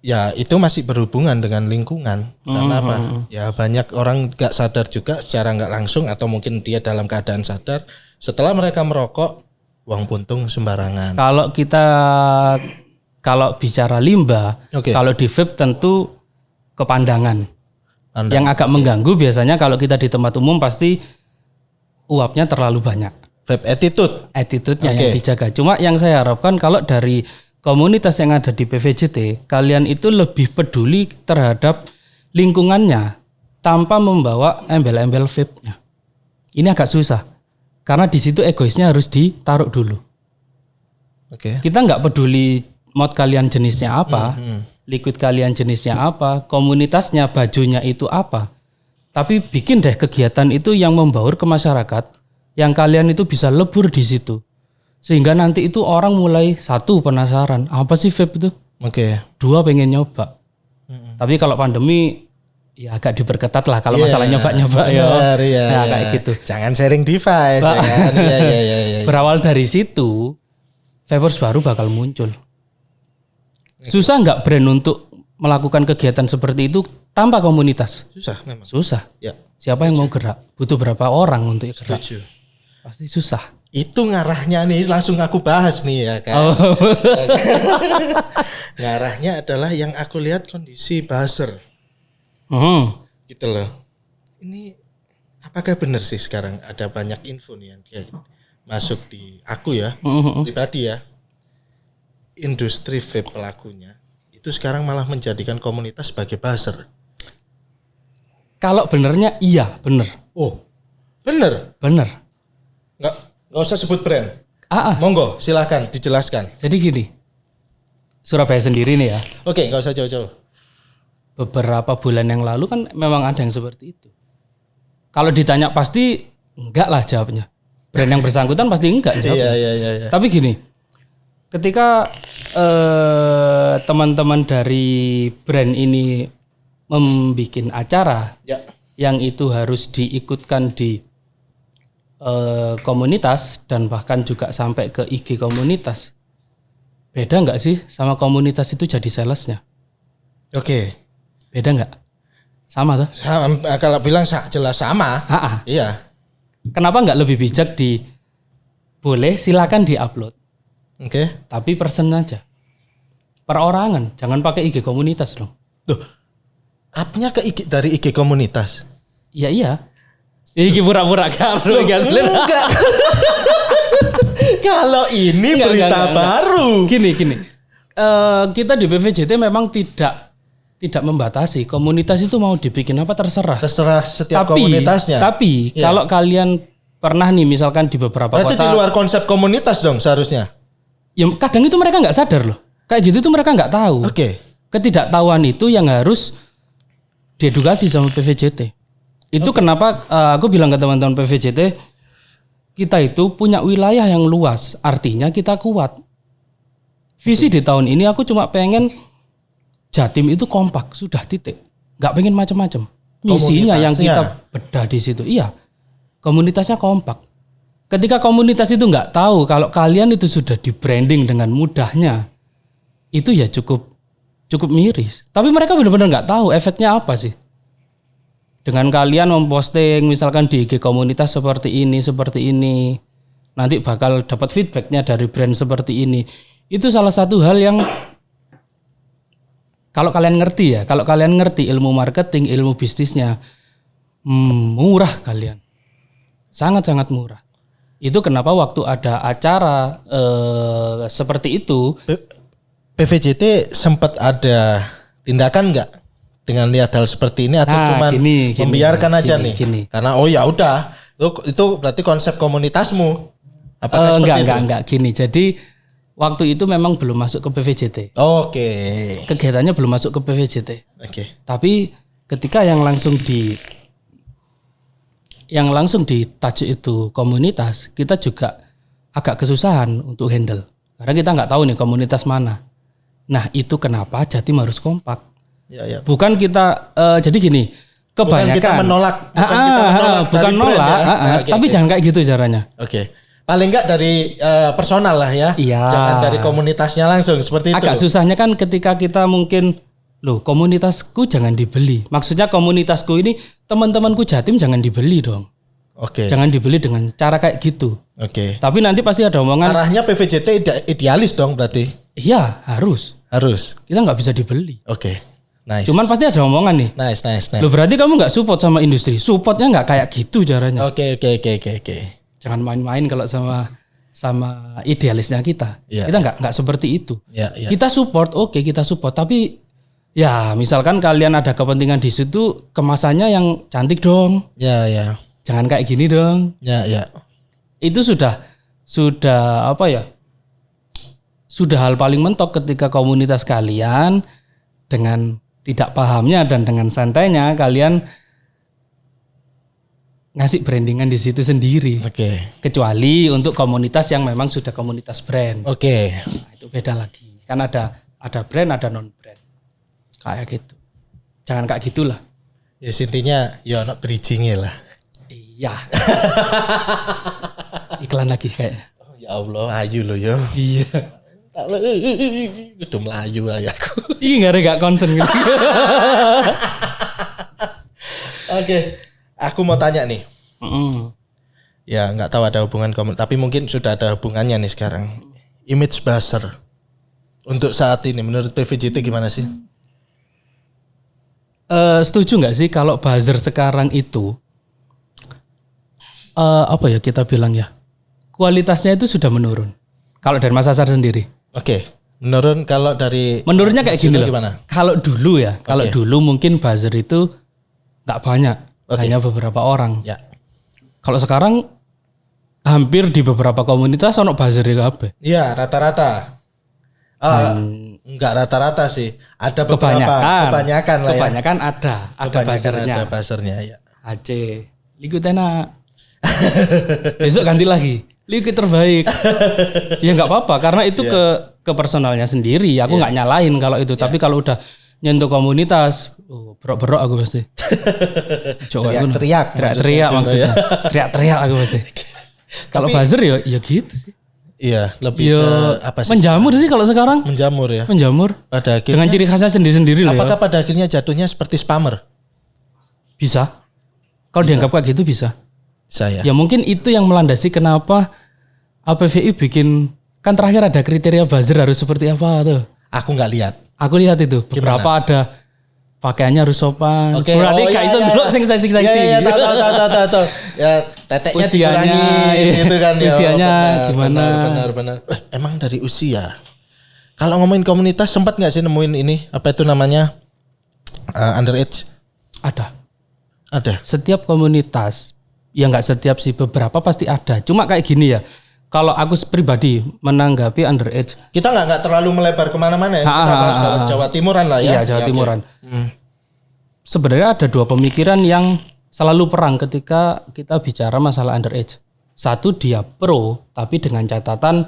S1: Ya itu masih berhubungan dengan lingkungan. Karena apa? Ya banyak orang gak sadar juga secara gak langsung atau mungkin dia dalam keadaan sadar. Setelah mereka merokok, buang puntung sembarangan. Kalau bicara limbah, kalau di vape tentu kepandangan. Yang agak mengganggu biasanya kalau kita di tempat umum pasti uapnya terlalu banyak. Vape attitude-nya
S2: yang dijaga. Cuma yang saya harapkan kalau dari komunitas yang ada di PVJT, kalian itu lebih peduli terhadap lingkungannya tanpa membawa embel-embel vape-nya. Ini agak susah. Karena di situ egoisnya harus ditaruh dulu. Kita nggak peduli mod kalian jenisnya apa, liquid kalian jenisnya apa, komunitasnya, bajunya itu apa. Tapi bikin deh kegiatan itu yang membaur ke masyarakat, yang kalian itu bisa lebur di situ. Sehingga nanti itu orang mulai satu penasaran, apa sih vape itu? Dua pengen nyoba. Tapi kalau pandemi ya agak diperketat lah kalau masalah nyoba-nyoba ya. Nah, kayak gitu.
S1: Jangan sharing device ya kan.
S2: Berawal dari situ, vapers baru bakal muncul. Susah nggak brand untuk melakukan kegiatan seperti itu tanpa komunitas?
S1: Susah memang.
S2: Susah.
S1: Ya.
S2: Siapa yang mau gerak? Butuh berapa orang untuk gerak?
S1: Setuju.
S2: Pasti susah.
S1: Itu ngarahnya nih langsung aku bahas nih ya kan. Ngarahnya adalah yang aku lihat kondisi buzzer. Gitu loh. Ini apakah benar sih sekarang ada banyak info nih yang dia masuk di aku ya, pribadi ya. Industri vape pelakunya itu sekarang malah menjadikan komunitas sebagai buzzer.
S2: Kalau benernya iya, bener.
S1: Oh, bener?
S2: Bener.
S1: Nggak usah sebut brand. Monggo, silakan dijelaskan.
S2: Jadi gini, Surabaya sendiri nih ya.
S1: Oke, nggak usah jauh-jauh.
S2: Beberapa bulan yang lalu kan memang ada yang seperti itu. Kalau ditanya pasti enggak lah jawabnya. Brand yang bersangkutan pasti enggak jawabnya.
S1: Iya.
S2: Tapi gini, ketika teman-teman dari brand ini membuat acara yang itu harus diikutkan di komunitas dan bahkan juga sampai ke IG komunitas, beda nggak sih sama komunitas itu jadi salesnya? Beda nggak? Sama tuh?
S1: Kalau bilang jelas sama. Iya.
S2: Kenapa nggak lebih bijak boleh silakan diupload? Tapi person aja, perorangan, jangan pakai IG komunitas dong.
S1: Tuh, upnya ke IG, dari IG komunitas?
S2: Iya. IG pura-pura kalau
S1: enggak. Kalau ini berita baru.
S2: Gini. Kita di PVJT memang tidak membatasi. Komunitas itu mau dibikin apa terserah.
S1: Terserah setiap komunitasnya.
S2: Tapi kalau kalian pernah nih misalkan di beberapa
S1: berarti
S2: kota.
S1: Berarti di luar konsep komunitas dong seharusnya.
S2: Ya kadang itu mereka nggak sadar loh. Kayak gitu tuh mereka nggak tahu. Ketidaktahuan itu yang harus diedukasi sama PVJT. Itu kenapa aku bilang ke teman-teman PVJT, kita itu punya wilayah yang luas, artinya kita kuat. Visi di tahun ini aku cuma pengen Jatim itu kompak, sudah titik. Nggak pengen macam-macam. Misinya yang kita bedah di situ. Iya, komunitasnya kompak. Ketika komunitas itu nggak tahu kalau kalian itu sudah di branding dengan mudahnya, itu ya cukup miris. Tapi mereka benar-benar nggak tahu efeknya apa sih. Dengan kalian memposting misalkan di IG komunitas seperti ini, nanti bakal dapat feedbacknya dari brand seperti ini. Itu salah satu hal yang kalau kalian ngerti ilmu marketing, ilmu bisnisnya, murah kalian, sangat-sangat murah. Itu kenapa waktu ada acara seperti itu,
S1: PVJT sempat ada tindakan nggak dengan lihat hal seperti ini atau cuma membiarkan aja nih? Karena ya udah, itu berarti konsep komunitasmu. Apakah
S2: enggak gini. Jadi waktu itu memang belum masuk ke PVJT. Kegiatannya belum masuk ke PVJT. Tapi ketika yang langsung ditajuk itu komunitas, kita juga agak kesusahan untuk handle. Karena kita nggak tahu nih komunitas mana. Nah itu kenapa Jatim harus kompak.
S1: Ya.
S2: Bukan kita jadi gini, kebanyakan
S1: bukan kita menolak,
S2: bukan nolak, tapi jangan kayak gitu caranya.
S1: Oke. Paling enggak dari personal lah ya.
S2: Iya.
S1: Jangan dari komunitasnya langsung seperti itu.
S2: Agak susahnya kan ketika kita mungkin komunitasku jangan dibeli. Maksudnya komunitasku ini teman-temanku Jatim jangan dibeli dong.
S1: Oke.
S2: Jangan dibeli dengan cara kayak gitu.
S1: Oke.
S2: Tapi nanti pasti ada omongan.
S1: Arahnya PVJT idealis dong berarti.
S2: Iya, harus. Kita nggak bisa dibeli.
S1: Oke. Nice.
S2: Cuman pasti ada omongan nih.
S1: Nice.
S2: Loh berarti kamu nggak support sama industri. Supportnya nggak kayak gitu caranya.
S1: Oke.
S2: Jangan main-main kalau sama idealisnya kita.
S1: Yeah.
S2: Kita nggak seperti itu.
S1: Yeah.
S2: Kita support, kita support. Tapi ya misalkan kalian ada kepentingan di situ, kemasannya yang cantik dong.
S1: Ya.
S2: Jangan kayak gini dong.
S1: Ya.
S2: Itu sudah apa ya? Sudah hal paling mentok ketika komunitas kalian dengan tidak pahamnya dan dengan santainya kalian ngasih brandingan di situ sendiri.
S1: Oke.
S2: Kecuali untuk komunitas yang memang sudah komunitas brand.
S1: Oke.
S2: Nah, itu beda lagi. Kan ada brand, ada non brand. Kayak gitu. Jangan kayak gitulah.
S1: Ya intinya ya nak bridging-nya lah.
S2: Iya. Iklan lagi kayaknya.
S1: Oh, ya Allah, ayu lo yo.
S2: Iya.
S1: Tak lo, udah melayu ayahku.
S2: Iya gak concern gitu.
S1: Oke, aku mau tanya nih. Ya nggak tahu ada hubungan tapi mungkin sudah ada hubungannya nih sekarang. Image buzzer untuk saat ini menurut PVJT gimana sih?
S2: Setuju nggak sih kalau buzzer sekarang itu apa ya kita bilang ya, kualitasnya itu sudah menurun. Kalau dari Mas Asar sendiri.
S1: Oke, menurun kalau dari
S2: menurunnya kayak gini loh.
S1: Gimana?
S2: Kalau dulu ya, kalau dulu mungkin buzzer itu nggak banyak, hanya beberapa orang.
S1: Ya.
S2: Kalau sekarang hampir di beberapa komunitas ono buzzer apa?
S1: Iya, rata-rata. Enggak rata-rata sih. Ada beberapa.
S2: Kebanyakan lah ya. Kebanyakan ada buzzernya.
S1: Ada buzzernya ya.
S2: Aceh, liku enak. Besok ganti lagi. Liku terbaik. Ya nggak apa-apa karena itu ke personalnya sendiri. Aku nggak nyalain kalau itu. Tapi kalau udah nyentuh komunitas, berok-berok aku pasti. Teriak-teriak maksudnya. Teriak-teriak aku pasti. Kalau buzzer ya gitu sih.
S1: Iya, lebih ke apa sih?
S2: Menjamur sih kalau sekarang.
S1: Menjamur ya.
S2: Menjamur.
S1: Pada akhirnya,
S2: dengan ciri khasnya sendiri-sendiri loh.
S1: Apakah pada akhirnya jatuhnya seperti spammer?
S2: Bisa. Kalau dianggap kayak gitu bisa.
S1: Saya.
S2: Ya mungkin itu yang melandasi kenapa APVI bikin, kan terakhir ada kriteria buzzer harus seperti apa tuh.
S1: Aku nggak lihat.
S2: Aku lihat itu. Beberapa ada pakaiannya harus sopan.
S1: Oke.
S2: Berarti gak iso dulu seksi.
S1: Iya, tahu. Ya, teteknya dikurangi gitu kan ya.
S2: Usianya gimana?
S1: Benar. Emang dari usia. Kalau ngomongin komunitas sempat nggak sih nemuin ini apa itu namanya underage? Ada. Setiap
S2: komunitas, ya nggak setiap sih, beberapa pasti ada. Cuma kayak gini ya. Kalau aku pribadi menanggapi underage,
S1: kita nggak terlalu melebar kemana-mana ya. Kita bahas Jawa Timuran lah ya.
S2: Iya, Jawa Timuran. Sebenarnya ada dua pemikiran yang selalu perang ketika kita bicara masalah underage. Satu, dia pro, tapi dengan catatan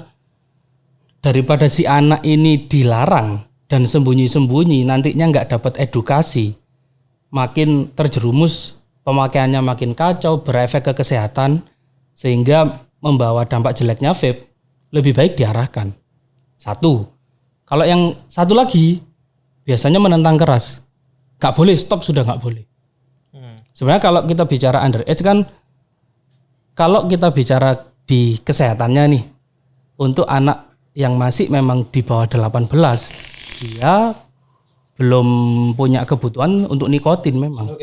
S2: daripada si anak ini dilarang dan sembunyi-sembunyi nantinya nggak dapat edukasi, makin terjerumus, pemakaiannya makin kacau, berefek ke kesehatan, sehingga membawa dampak jeleknya vape, lebih baik diarahkan. Satu. Kalau yang satu lagi biasanya menentang keras. Gak boleh, stop, sudah gak boleh. Sebenarnya kalau kita bicara underage kan, kalau kita bicara di kesehatannya nih, untuk anak yang masih memang di bawah 18, dia belum punya kebutuhan untuk nikotin memang.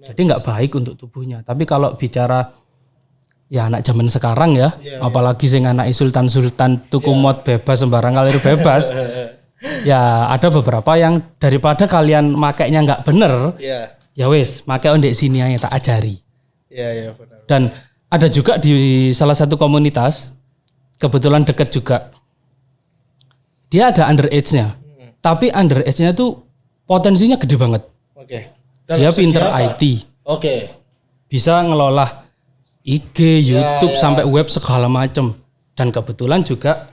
S2: Jadi gak baik untuk tubuhnya. Tapi kalau bicara ya anak zaman sekarang ya, apalagi sing anak sultan tuku mod bebas, sembarang kalir bebas. Ya ada beberapa yang daripada kalian makainya nggak bener, ya wes makai ondek sini aja tak ajari.
S1: Benar.
S2: Dan ada juga di salah satu komunitas, kebetulan deket juga, dia ada underage-nya, tapi underage-nya tuh potensinya gede banget. Dia pinter IT, bisa ngelola IG, YouTube, sampai web segala macam, dan kebetulan juga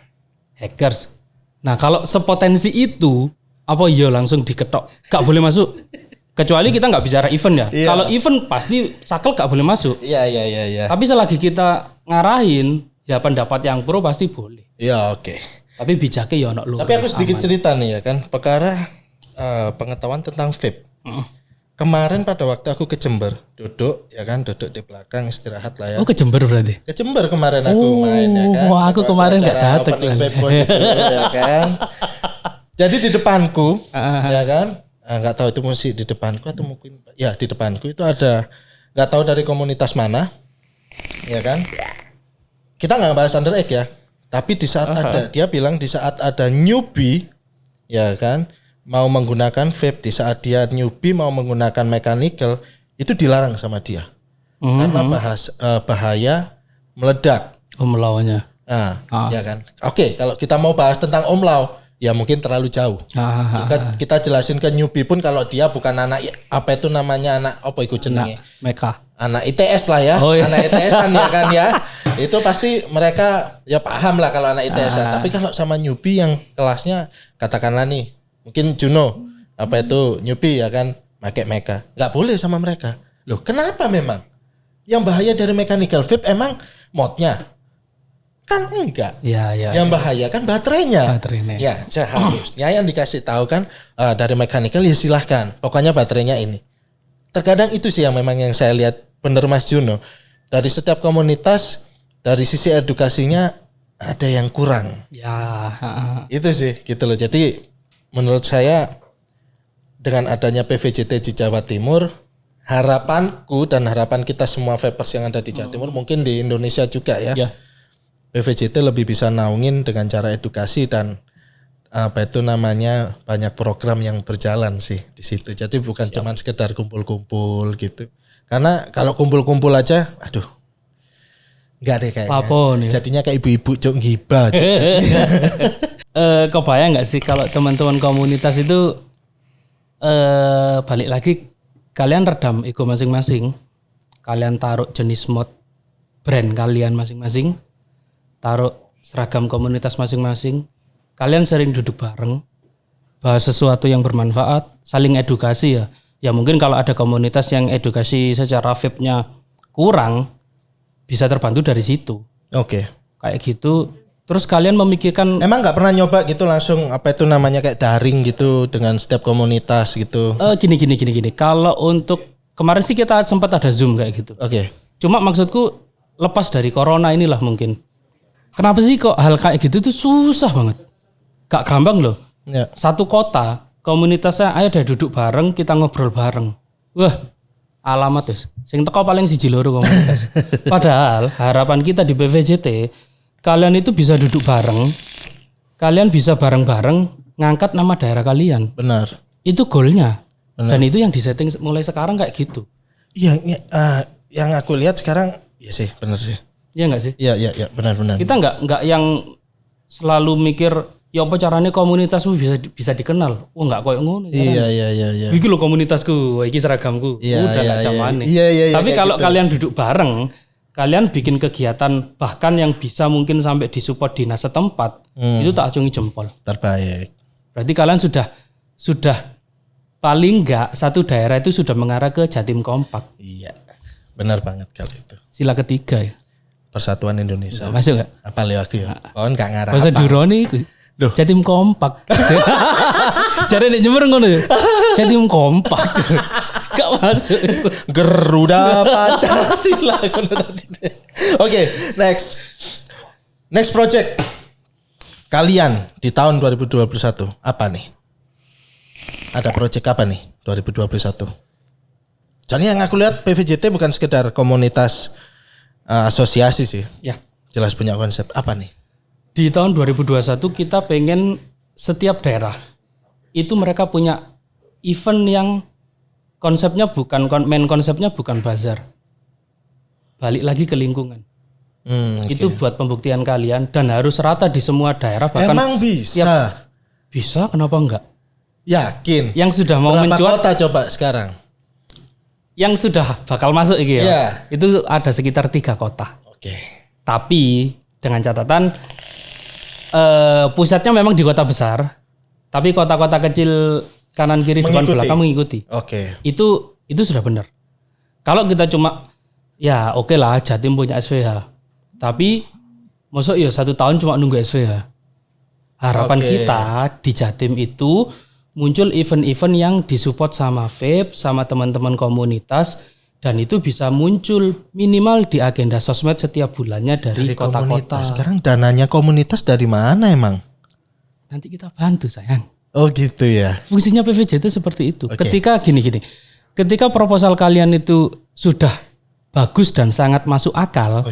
S2: hackers. Nah kalau sepotensi itu, apa iya langsung diketok gak boleh masuk. Kecuali kita nggak bicara event ya.
S1: Iya.
S2: Kalau event pasti sakel gak boleh masuk.
S1: Iya.
S2: Tapi selagi kita ngarahin ya pendapat yang pro pasti boleh.
S1: Iya, oke.
S2: Tapi bijaknya ya ono lho.
S1: Tapi aku sedikit cerita nih ya kan, perkara pengetahuan tentang vape. Kemarin pada waktu aku ke Jember, duduk di belakang istirahat lah ya.
S2: Oh ke Jember berarti?
S1: Ke Jember kemarin aku main ya kan.
S2: Wah aku kemarin nggak datang.
S1: Vape Boss itu ya kan. Jadi di depanku ya kan, nggak tahu itu musik di depanku atau mungkin ya di depanku itu ada nggak tahu dari komunitas mana, ya kan. Kita nggak bahas underage ya, tapi di saat dia bilang di saat ada newbie, ya kan, mau menggunakan vape, di saat dia newbie mau menggunakan mechanical itu dilarang sama dia karena bahaya meledak.
S2: Melawannya.
S1: Nah, ya kan. Oke, kalau kita mau bahas tentang omlaw, ya mungkin terlalu jauh. Kita jelasin ke newbie pun kalau dia bukan anak apa itu namanya anak apa itu jenenge?
S2: Meka.
S1: Anak ITS lah ya.
S2: Oh, iya.
S1: Anak ITS-an ya kan ya. Itu pasti mereka ya paham lah kalau anak ITS-an. Tapi kalau sama newbie yang kelasnya katakanlah nih, mungkin Juno apa itu newbie ya kan, pakai Meka. Enggak boleh sama mereka. Loh, kenapa memang? Yang bahaya dari mechanical vape emang modnya? Kan enggak.
S2: Ya.
S1: Yang bahaya kan baterainya.
S2: Baterainya.
S1: Ya, seharusnya yang dikasih tahu kan dari mechanical ya silahkan. Pokoknya baterainya ini. Terkadang itu sih yang memang yang saya lihat bener Mas Juno. Dari setiap komunitas dari sisi edukasinya ada yang kurang.
S2: Ya.
S1: Itu sih gitu loh. Jadi menurut saya dengan adanya PVJT di Jawa Timur, harapanku dan harapan kita semua vapers yang ada di Jawa Timur, mungkin di Indonesia juga ya. PVJT lebih bisa naungin dengan cara edukasi dan apa itu namanya banyak program yang berjalan sih di situ. Jadi bukan cuma sekedar kumpul-kumpul gitu. Karena kalau kumpul-kumpul aja, aduh, nggak deh kayaknya.
S2: Lapon, ya.
S1: Jadinya kayak ibu-ibu cok ngibah.
S2: Kebayang nggak sih kalau teman-teman komunitas itu balik lagi kalian redam ego masing-masing, kalian taruh jenis mod brand kalian masing-masing, taruh seragam komunitas masing-masing, kalian sering duduk bareng, bahas sesuatu yang bermanfaat, saling edukasi ya. Ya mungkin kalau ada komunitas yang edukasi secara vape-nya kurang, bisa terbantu dari situ.
S1: Oke.
S2: Kayak gitu. Terus kalian memikirkan.
S1: Emang nggak pernah nyoba gitu langsung apa itu namanya kayak daring gitu dengan setiap komunitas gitu?
S2: Gini. Kalau untuk kemarin sih kita sempat ada Zoom kayak gitu.
S1: Oke.
S2: Cuma maksudku lepas dari corona inilah mungkin. Kenapa sih kok hal kayak gitu tuh susah banget? Gak gampang loh.
S1: Ya.
S2: Satu kota komunitasnya ayo deh duduk bareng, kita ngobrol bareng. Wah, alamat wis. Sing teko paling siji loro komunitas. Padahal harapan kita di PVJT, kalian itu bisa duduk bareng, kalian bisa bareng-bareng ngangkat nama daerah kalian.
S1: Benar.
S2: Itu goalnya. Dan itu yang disetting mulai sekarang kayak gitu.
S1: Iya, yang aku lihat sekarang, ya sih, benar sih.
S2: Iya enggak sih?
S1: Iya, benar.
S2: Kita enggak yang selalu mikir ya apa caranya komunitasmu bisa dikenal. Oh enggak koyo ngono.
S1: Iya.
S2: Iki lho komunitasku, iki seragamku. Udah enggak zamane.
S1: Iya.
S2: Tapi kalau
S1: gitu.
S2: kalian duduk bareng, kalian bikin kegiatan bahkan yang bisa mungkin sampai disupport dinas setempat, itu tak acungi jempol.
S1: Terbaik.
S2: Berarti kalian sudah paling enggak satu daerah itu sudah mengarah ke Jatim Kompak.
S1: Iya. Benar banget kalau itu.
S2: Sila ketiga ya.
S1: Persatuan Indonesia.
S2: Masuk enggak?
S1: Apa lewat ya? Kon enggak ngarah.
S2: Bahasa Duroni iku.
S1: Duh.
S2: Jatim Kompak. Jare nek Jember ngono ya. Jatim Kompak. Gak masuk.
S1: Garuda Pancasila. Oke, next project kalian di tahun 2021 apa nih? Ada project apa nih 2021? Soalnya yang aku lihat PVJT bukan sekedar komunitas asosiasi sih.
S2: Ya.
S1: Jelas punya konsep apa nih?
S2: Di tahun 2021 kita pengen setiap daerah itu mereka punya event yang konsepnya main konsepnya bukan bazar. Balik lagi ke lingkungan.
S1: Okay.
S2: Itu buat pembuktian kalian dan harus rata di semua daerah. Bahkan
S1: emang bisa?
S2: Bisa, kenapa enggak?
S1: Yakin?
S2: Yang sudah mau
S1: berapa
S2: mencuat.
S1: kota coba sekarang?
S2: Yang sudah bakal masuk iki ya.
S1: Yeah.
S2: Itu ada sekitar 3 kota.
S1: Oke.
S2: Tapi dengan catatan pusatnya memang di kota besar, Tapi kota-kota kecil kanan kiri depan belakang mengikuti.
S1: Oke.
S2: Itu sudah benar. Kalau kita cuma ya oke lah Jatim punya SVH. Tapi masuk ya 1 tahun cuma nunggu SVH. Harapan kita di Jatim itu muncul event-event yang disupport sama vape, sama teman-teman komunitas, dan itu bisa muncul minimal di agenda sosmed setiap bulannya dari kota-kota.
S1: Sekarang dananya komunitas dari mana emang?
S2: Nanti kita bantu sayang.
S1: Oh gitu ya.
S2: Fungsinya PVJ itu seperti itu. Ketika gini. Ketika proposal kalian itu sudah bagus dan sangat masuk akal.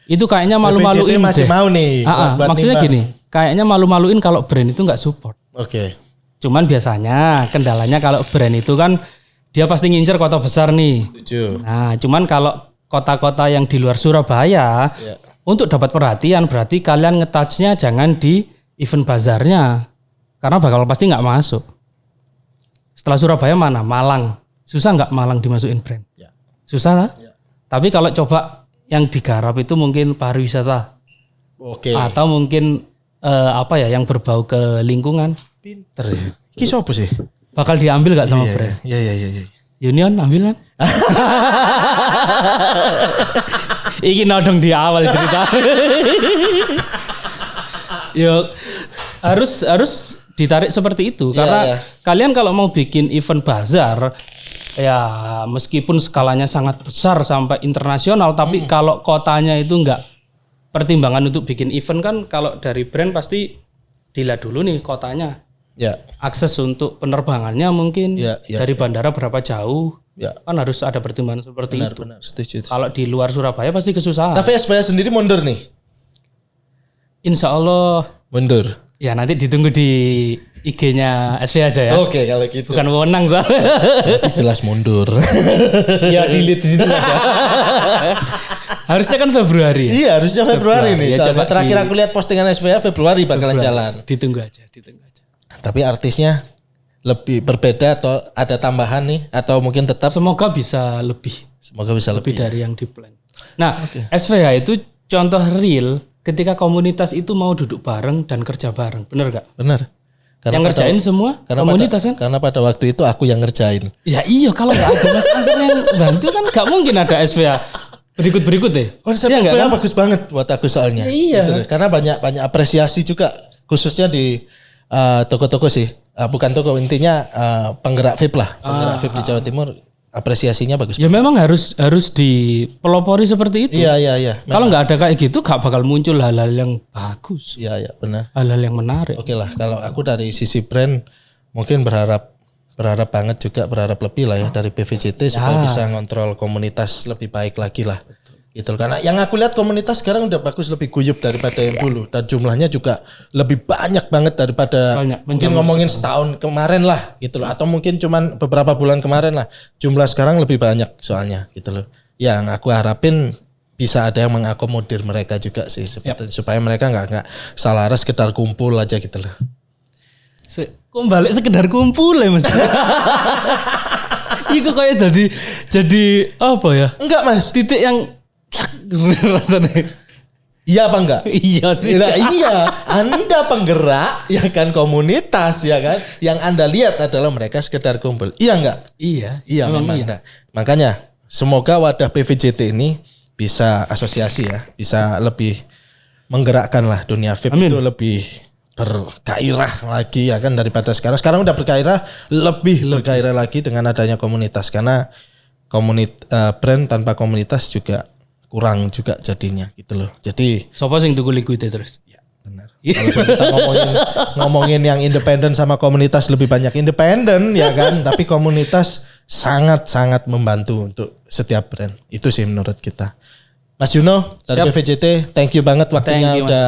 S2: Itu kayaknya malu-maluin
S1: masih mau nih.
S2: Maksudnya gini, kayaknya malu-maluin kalau brand itu nggak support. Cuman biasanya kendalanya kalau brand itu kan dia pasti ngincer kota besar nih.
S1: Setuju.
S2: Nah, cuman kalau kota-kota yang di luar Surabaya untuk dapat perhatian berarti kalian ngetouchnya jangan di event bazarnya karena bakal pasti nggak masuk. Setelah Surabaya mana? Malang. Susah nggak Malang dimasukin brand? Susah lah. Tapi kalau coba yang digarap itu mungkin pariwisata. Atau mungkin yang berbau ke lingkungan.
S1: Pinter ya. Ini siapa sih?
S2: Bakal diambil gak sama brand?
S1: Iya.
S2: Union ambil kan? Iki nodong di awal cerita. Yo harus ditarik seperti itu karena kalian kalau mau bikin event bazar ya meskipun skalanya sangat besar sampai internasional tapi kalau kotanya itu enggak pertimbangan untuk bikin event kan kalau dari brand pasti dilihat dulu nih kotanya. Akses untuk penerbangannya mungkin dari bandara berapa jauh. Kan harus ada pertimbangan seperti itu.
S1: Benar, setuju.
S2: Kalau di luar Surabaya pasti kesusahan.
S1: Tapi SVH sendiri mundur nih.
S2: Insya Allah
S1: mundur.
S2: Ya nanti ditunggu di IG-nya SV aja ya.
S1: Oke, kalau gitu.
S2: Bukan wewenang soalnya.
S1: Tapi jelas mundur.
S2: Ya delete itu aja. Harusnya kan Februari.
S1: Iya, harusnya Februari nih. Ya, terakhir aku lihat postingan SVH Februari bakalan jalan.
S2: Ditunggu aja.
S1: Tapi artisnya lebih berbeda atau ada tambahan nih atau mungkin tetap?
S2: Semoga bisa lebih dari yang di plan. Nah, SVH itu contoh real ketika komunitas itu mau duduk bareng dan kerja bareng, bener gak?
S1: Bener.
S2: Yang ngerjain semua komunitas kan?
S1: Karena pada waktu itu aku yang ngerjain.
S2: Ya iya, kalau gak ada Mas Ansar yang bantu kan gak mungkin ada SVH berikut deh.
S1: Konsep
S2: ya,
S1: SVH kan? Bagus banget buat aku soalnya.
S2: Ya, iya.
S1: Gitu. Karena banyak apresiasi juga khususnya di toko-toko sih. Bukan toko, intinya penggerak vape lah. Penggerak vape di Jawa Timur. Apresiasinya bagus.
S2: Ya memang harus dipelopori seperti itu.
S1: Iya.
S2: Kalau nggak ada kayak gitu, gak bakal muncul hal-hal yang bagus.
S1: Iya benar.
S2: Hal-hal yang menarik.
S1: Oke lah, kalau aku dari sisi brand mungkin berharap banget juga berharap lebih lah ya dari PVJT supaya bisa ngontrol komunitas lebih baik lagi lah. Gitu. Karena yang aku lihat komunitas sekarang udah bagus, lebih guyup daripada yang dulu dan jumlahnya juga lebih banyak banget daripada mungkin ngomongin setahun kemarin lah gitu loh, atau mungkin cuman beberapa bulan kemarin lah. Jumlah sekarang lebih banyak soalnya gitu loh. Yang aku harapin bisa ada yang mengakomodir mereka juga sih supaya mereka nggak salaras sekedar kumpul aja gitu loh.
S2: Kok balik sekedar kumpul ya mas? Itu kayak jadi apa ya?
S1: Enggak mas.
S2: Titik yang rasanya.
S1: Iya apa enggak?
S2: Iya sih.
S1: Nah, iya, Anda penggerak ya kan komunitas ya kan. Yang Anda lihat adalah mereka sekedar kumpul. Iya enggak?
S2: Iya
S1: memang. Iya. Makanya semoga wadah PVJT ini bisa asosiasi ya, bisa lebih menggerakkan lah dunia vape itu lebih bergairah lagi ya kan daripada sekarang. Sekarang udah bergairah, lebih bergairah lagi dengan adanya komunitas karena brand tanpa komunitas juga kurang juga jadinya gitu loh. Jadi
S2: siapa sing tuku liquid terus?
S1: Ya, benar. Kalau kita ngomongin yang independen sama komunitas, lebih banyak independen ya kan, tapi komunitas sangat-sangat membantu untuk setiap brand. Itu sih menurut kita. Mas Juno dari PVJT, thank you banget waktunya udah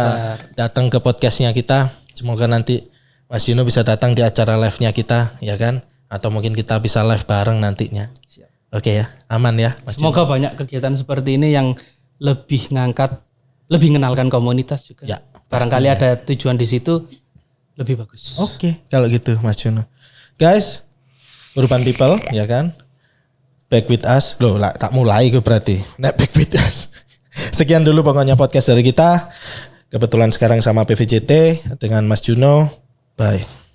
S1: datang ke podcastnya kita. Semoga nanti Mas Juno bisa datang di acara live-nya kita ya kan, atau mungkin kita bisa live bareng nantinya. Oke ya, aman ya. Mas
S2: Semoga
S1: Juno.
S2: banyak kegiatan seperti ini yang lebih mengenalkan komunitas juga.
S1: Ya,
S2: barangkali ada tujuan di situ lebih bagus.
S1: Oke, kalau gitu Mas Juno. Guys, Urban People ya kan. Back with us. Loh, tak mulai gue berarti. Back with us. Sekian dulu pokoknya podcast dari kita. Kebetulan sekarang sama PVJT dengan Mas Juno. Bye.